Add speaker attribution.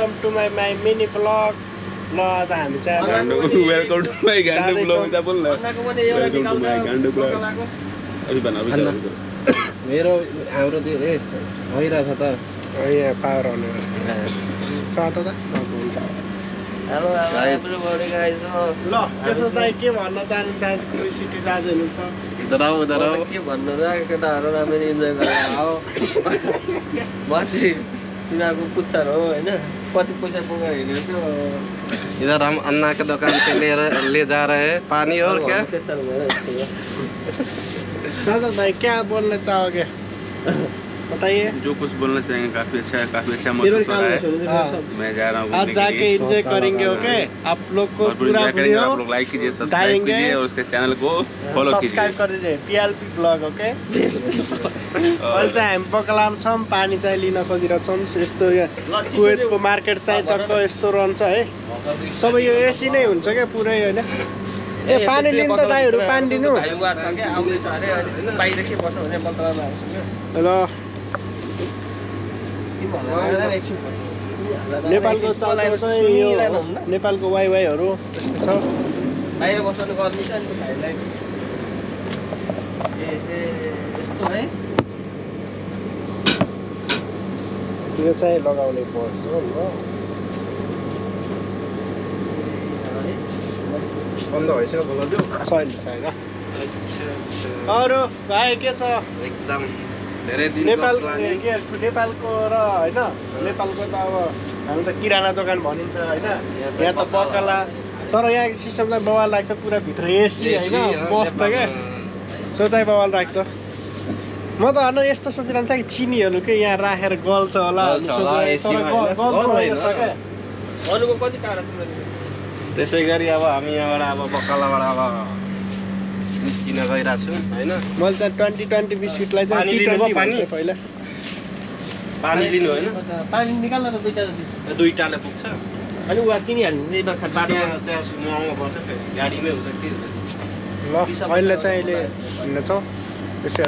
Speaker 1: Welcome to my mini blog. ल आज हामी चाहिँ
Speaker 2: वेलकम टु माई गान्डु ब्लग त बोल न। वेलकम टु माई गान्डु ब्लग। अलि भन
Speaker 3: मेरो हाम्रो त्यो भइरहेछ त
Speaker 1: यहाँ पावर आउने त हुन्छ।
Speaker 4: Hello everybody guys.
Speaker 1: ल त्यसो चाहिँ के भन्न चाहनुहुन्छ आज क्युरियोसिटी आज हुनुहुन्छ?
Speaker 3: दराउ
Speaker 4: के भन्नु र केटाहरु राम्ररी इन्जोय गरेर आओ। म चाहिँ तिनीहरूको पुच्छर हो हैन, कति पैसा बोकेर हिँडेछु।
Speaker 3: इधर हम अन्ना के दुकान से ले जा रहे हैं पानी और क्या।
Speaker 1: दादा भाई क्या बोलना चाहोगे बताइए।
Speaker 2: जो कुछ बोलना चाहेंगे काफी अच्छा है, काफी अच्छा महसूस हो रहा है। मैं जा रहा हूँ
Speaker 1: आज जाके एंजॉय करेंगे। ओके आप लोग को पूरा वीडियो
Speaker 2: आप लोग लाइक कीजिए, सब्सक्राइब कीजिए और उसके चैनल को फॉलो कीजिए,
Speaker 1: सब्सक्राइब कर दीजिए पीएलपी ब्लग। ओके अहिले चाहिँ हामी बकलाम छौँ, पानी चाहिँ लिन खोजिरहेछौँ। यस्तो कुवेतको मार्केट चाहिँ टक्क यस्तो रहन्छ है, सबै यो एसी नै हुन्छ क्या पुरै होइन। ए पानी लिनु त दाइहरू पानी दिनु ल। नेपालको चल्दा चाहिँ यो नेपालको वाइवाईहरू यस्तो छ।
Speaker 4: बाहिर बस्नु गर्नु छ नि भाइलाई। यस्तो है
Speaker 1: यो चाहिँ लगाउने पर्छ ल।
Speaker 3: बन्द भइसक्यो बोल्दै
Speaker 1: छैन छैन। अरू भाइ के छ?
Speaker 3: एकदम धेरै दिन
Speaker 1: नेपालको नेपालको र होइन नेपालको त अब हामी त किराना दोकान भनिन्छ होइन, यहाँ त बकला। तर यहाँ सिस्टम चाहिँ बवाल लाग्छ, पुरा भित्र एसी होइन बस्छ क्या, त्यो चाहिँ बवाल लाग्छ। म त होइन यस्तो सोचिरहनु थिएँ कि चिनीहरू के यहाँ राखेर गल्छ होला।
Speaker 4: अरूको कति टाढा
Speaker 3: त्यसै गरी अब हामी यहाँबाट अब बक्कालाबाट अब निस्किन गइरहेको छौँ होइन।
Speaker 1: मैले त 2020 बिस्कुटलाई चाहिँ
Speaker 3: पानी लिनु भयो, पानी
Speaker 1: पहिला
Speaker 3: पानी लिनु होइन,
Speaker 4: पानी निकाल्न त दुईटा जति
Speaker 3: दुईटाले पुग्छ।
Speaker 4: अनि उहाँ किनिहाल्नु नि बर्खा बाटो
Speaker 3: त्यहाँ महँगो पर्छ, फेरि गाडीमै हुन्छ कि।
Speaker 1: ल अहिले चाहिँ अहिले हिँड्नेछौँ त्यसै